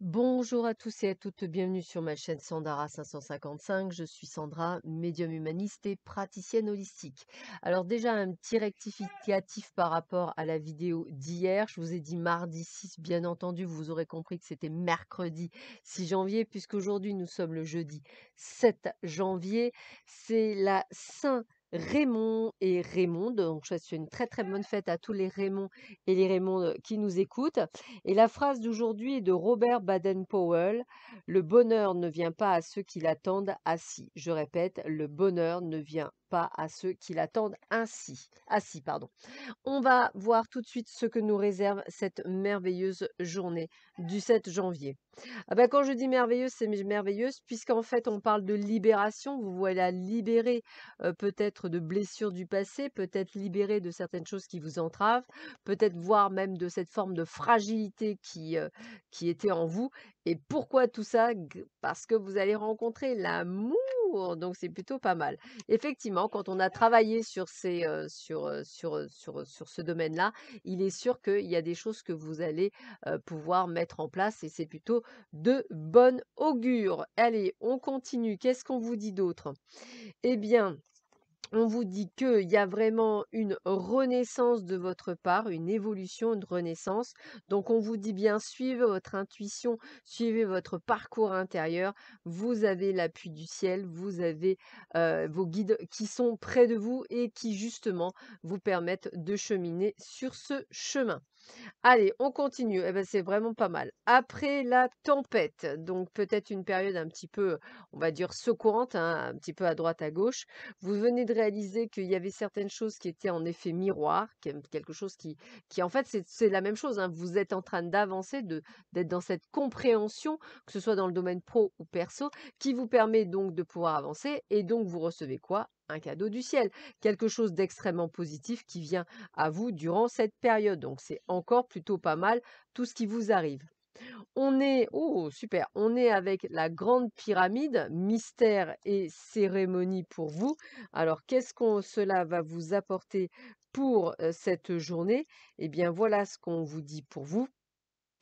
Bonjour à tous et à toutes, bienvenue sur ma chaîne Sandara 555. Je suis Sandra, médium humaniste et praticienne holistique. Alors déjà un petit rectificatif par rapport à la vidéo d'hier. Je vous ai dit mardi 6, bien entendu, vous aurez compris que c'était mercredi 6 janvier, puisqu'aujourd'hui nous sommes le jeudi 7 janvier. C'est la Saint Raymond et Raymonde. Donc je souhaite une très très bonne fête à tous les Raymonds et les Raymondes qui nous écoutent. Et la phrase d'aujourd'hui est de Robert Baden-Powell: «Le bonheur ne vient pas à ceux qui l'attendent assis». Je répète, le bonheur ne vient pas à ceux qui l'attendent assis, pardon. On va voir tout de suite ce que nous réserve cette merveilleuse journée du 7 janvier. Ah bah, quand je dis merveilleuse, c'est merveilleuse puisqu'en fait on parle de libération. Vous voilà libéré peut-être de blessures du passé, peut-être libéré de certaines choses qui vous entravent, peut-être voire même de cette forme de fragilité qui était en vous. Et pourquoi tout ça? Parce que vous allez rencontrer l'amour. Donc c'est plutôt pas mal. Effectivement, quand on a travaillé sur sur ce domaine-là, il est sûr qu'il y a des choses que vous allez pouvoir mettre en place et c'est plutôt de bonne augure. Allez, on continue. Qu'est-ce qu'on vous dit d'autre? Eh bien, on vous dit qu'il y a vraiment une renaissance de votre part, une évolution, une renaissance. Donc on vous dit bien, suivez votre intuition, suivez votre parcours intérieur. Vous avez l'appui du ciel, vous avez vos guides qui sont près de vous et qui justement vous permettent de cheminer sur ce chemin. Allez, on continue. Eh ben, c'est vraiment pas mal. Après la tempête, donc peut-être une période un petit peu, on va dire, secourante, hein, un petit peu à droite, à gauche. Vous venez de réaliser qu'il y avait certaines choses qui étaient en effet miroir, quelque chose qui en fait, c'est la même chose, hein. Vous êtes en train d'avancer, d'être dans cette compréhension, que ce soit dans le domaine pro ou perso, qui vous permet donc de pouvoir avancer. Et donc, vous recevez quoi? Un cadeau du ciel, quelque chose d'extrêmement positif qui vient à vous durant cette période. Donc c'est encore plutôt pas mal tout ce qui vous arrive. On est, oh super, on est avec la grande pyramide, mystère et cérémonie pour vous. Alors qu'est-ce qu'on cela va vous apporter pour cette journée? Eh bien voilà ce qu'on vous dit pour vous.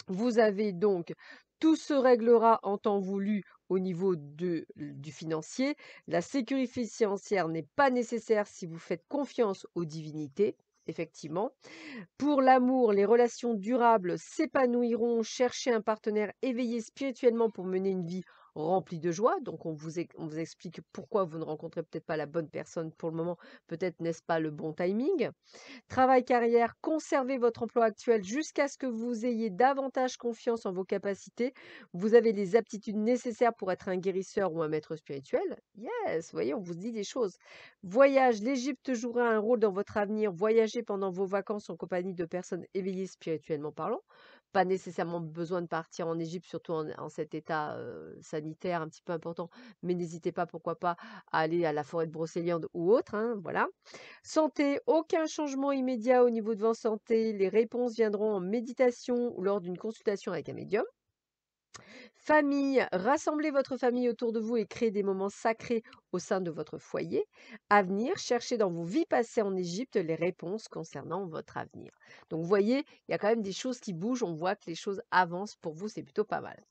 Vous avez donc tout se réglera en temps voulu au niveau du financier. La sécurité financière n'est pas nécessaire si vous faites confiance aux divinités, effectivement. Pour l'amour, les relations durables s'épanouiront. Cherchez un partenaire éveillé spirituellement pour mener une vie remplie de joie. Donc, on vous explique pourquoi vous ne rencontrez peut-être pas la bonne personne pour le moment. Peut-être n'est-ce pas le bon timing. Travail, carrière, conservez votre emploi actuel jusqu'à ce que vous ayez davantage confiance en vos capacités. Vous avez les aptitudes nécessaires pour être un guérisseur ou un maître spirituel. Yes, vous voyez, on vous dit des choses. Voyage, l'Égypte jouera un rôle dans votre avenir. Voyagez pendant vos vacances en compagnie de personnes éveillées spirituellement parlant. Pas nécessairement besoin de partir en Égypte, surtout en cet état sanitaire un petit peu important, mais n'hésitez pas, pourquoi pas, à aller à la forêt de Brocéliande ou autre, hein, voilà. Santé, aucun changement immédiat au niveau de votre santé. Les réponses viendront en méditation ou lors d'une consultation avec un médium. Famille, rassemblez votre famille autour de vous et créez des moments sacrés au sein de votre foyer. Avenir, cherchez dans vos vies passées en Égypte les réponses concernant votre avenir. Donc vous voyez, il y a quand même des choses qui bougent, on voit que les choses avancent pour vous, c'est plutôt pas mal.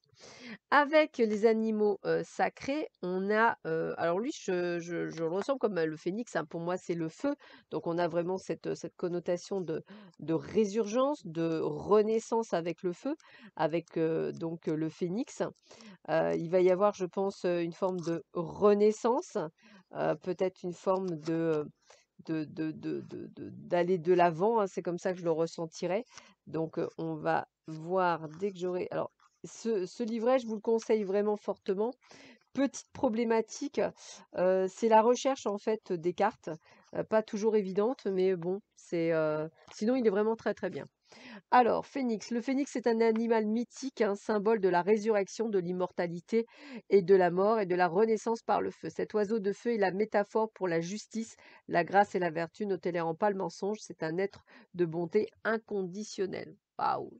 Avec les animaux, sacrés, on a, alors lui je le ressens comme, le phénix, hein. Pour moi, c'est le feu, donc on a vraiment cette connotation de résurgence, de renaissance avec le feu, avec, donc, le phénix. Il va y avoir, je pense, une forme de renaissance, peut-être une forme d'aller de l'avant, hein, c'est comme ça que je le ressentirais. Donc, on va voir dès que j'aurai alors ce livret, je vous le conseille vraiment fortement. Petite problématique, c'est la recherche en fait des cartes, pas toujours évidente, mais bon, sinon il est vraiment très, très bien. Alors, phénix. Le phénix est un animal mythique, un symbole de la résurrection, de l'immortalité et de la mort et de la renaissance par le feu. Cet oiseau de feu est la métaphore pour la justice, la grâce et la vertu. Ne tolérant pas le mensonge, c'est un être de bonté inconditionnelle. Waouh!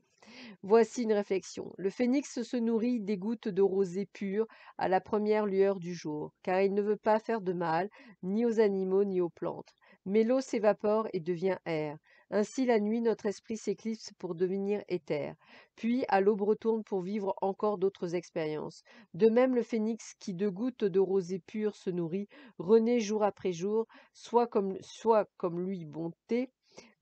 Voici une réflexion. Le phénix se nourrit des gouttes de rosée pure à la première lueur du jour, car il ne veut pas faire de mal, ni aux animaux, ni aux plantes. Mais l'eau s'évapore et devient air. Ainsi, la nuit, notre esprit s'éclipse pour devenir éther. Puis, à l'aube retourne pour vivre encore d'autres expériences. De même, le phénix qui de gouttes de rosée pure se nourrit, renaît jour après jour, soit comme lui bonté,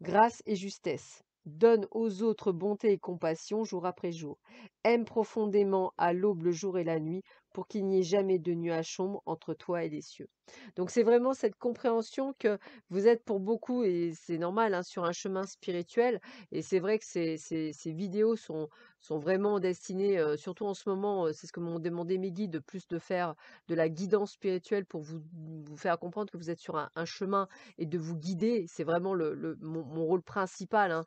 grâce et justesse. Donne aux autres bonté et compassion jour après jour. Aime profondément à l'aube le jour et la nuit, pour qu'il n'y ait jamais de nuage sombre entre toi et les cieux. Donc c'est vraiment cette compréhension que vous êtes pour beaucoup, et c'est normal, hein, sur un chemin spirituel. Et c'est vrai que ces vidéos sont vraiment destinées, surtout en ce moment, c'est ce que m'ont demandé mes guides, plus de faire de la guidance spirituelle pour vous faire comprendre que vous êtes sur un chemin et de vous guider. C'est vraiment mon rôle principal, hein.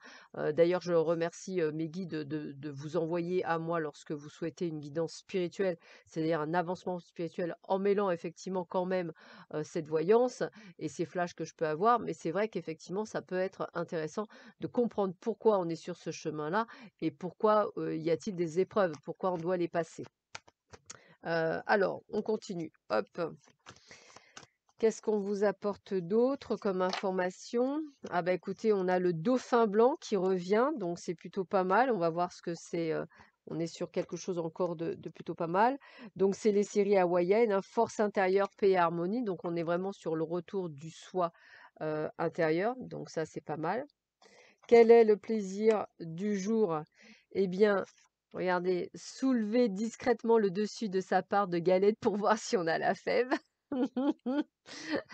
D'ailleurs, je remercie mes guides de vous envoyer à moi lorsque vous souhaitez une guidance spirituelle, c'est-à-dire un avancement spirituel en mêlant effectivement quand même cette voyance et ces flashs que je peux avoir. Mais c'est vrai qu'effectivement, ça peut être intéressant de comprendre pourquoi on est sur ce chemin-là et pourquoi y a-t-il des épreuves, pourquoi on doit les passer. Alors, on continue. Hop. Qu'est-ce qu'on vous apporte d'autre comme information? Ah bah écoutez, on a le dauphin blanc qui revient, donc c'est plutôt pas mal. On va voir ce que c'est. On est sur quelque chose encore de plutôt pas mal. Donc c'est les séries hawaïennes, hein, force intérieure, paix et harmonie. Donc on est vraiment sur le retour du soi intérieur. Donc ça c'est pas mal. Quel est le plaisir du jour? Eh bien, regardez, soulever discrètement le dessus de sa part de galette pour voir si on a la fève.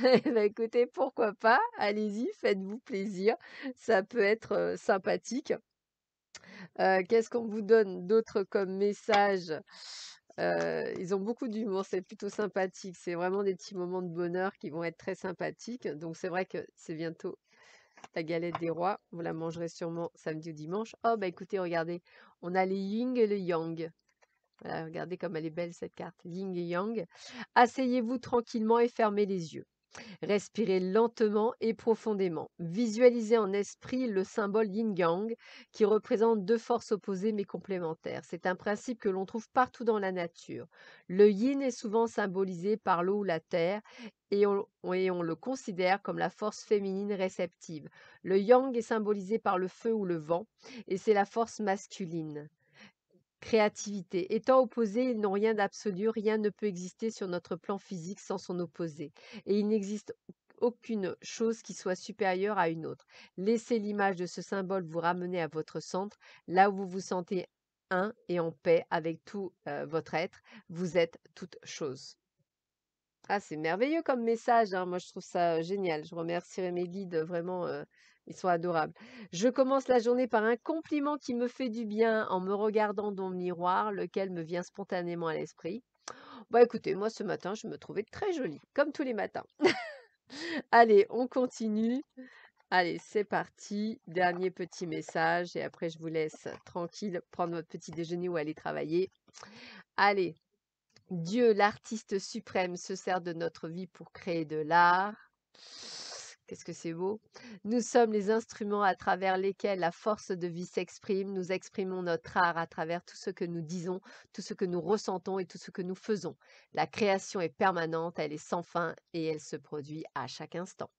Eh bah, écoutez, pourquoi pas? Allez-y, faites-vous plaisir. Ça peut être, sympathique. Qu'est-ce qu'on vous donne d'autre comme message? Ils ont beaucoup d'humour, c'est plutôt sympathique. C'est vraiment des petits moments de bonheur qui vont être très sympathiques. Donc c'est vrai que c'est bientôt la galette des rois. Vous la mangerez sûrement samedi ou dimanche. Oh, bah, écoutez, regardez, on a les yin et le yang. Voilà, regardez comme elle est belle cette carte. Yin et yang. Asseyez-vous tranquillement et fermez les yeux. Respirez lentement et profondément. Visualisez en esprit le symbole yin-yang qui représente deux forces opposées mais complémentaires. C'est un principe que l'on trouve partout dans la nature. Le yin est souvent symbolisé par l'eau ou la terre et on le considère comme la force féminine réceptive. Le yang est symbolisé par le feu ou le vent et c'est la force masculine. Créativité. Étant opposés, ils n'ont rien d'absolu, rien ne peut exister sur notre plan physique sans son opposé. Et il n'existe aucune chose qui soit supérieure à une autre. Laissez l'image de ce symbole vous ramener à votre centre, là où vous vous sentez un et en paix avec tout votre être. Vous êtes toute chose. Ah, c'est merveilleux comme message, hein. Moi, je trouve ça génial. Je remercierai mes guides, vraiment, ils sont adorables. Je commence la journée par un compliment qui me fait du bien en me regardant dans le miroir, lequel me vient spontanément à l'esprit. Bah écoutez, moi ce matin, je me trouvais très jolie, comme tous les matins. Allez, on continue. Allez, c'est parti. Dernier petit message et après je vous laisse tranquille prendre votre petit déjeuner ou aller travailler. Allez. Dieu, l'artiste suprême, se sert de notre vie pour créer de l'art. Qu'est-ce que c'est beau. Nous sommes les instruments à travers lesquels la force de vie s'exprime. Nous exprimons notre art à travers tout ce que nous disons, tout ce que nous ressentons et tout ce que nous faisons. La création est permanente, elle est sans fin et elle se produit à chaque instant.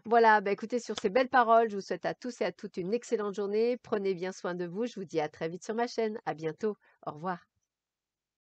Voilà, bah écoutez, sur ces belles paroles, je vous souhaite à tous et à toutes une excellente journée. Prenez bien soin de vous. Je vous dis à très vite sur ma chaîne. À bientôt. Au revoir.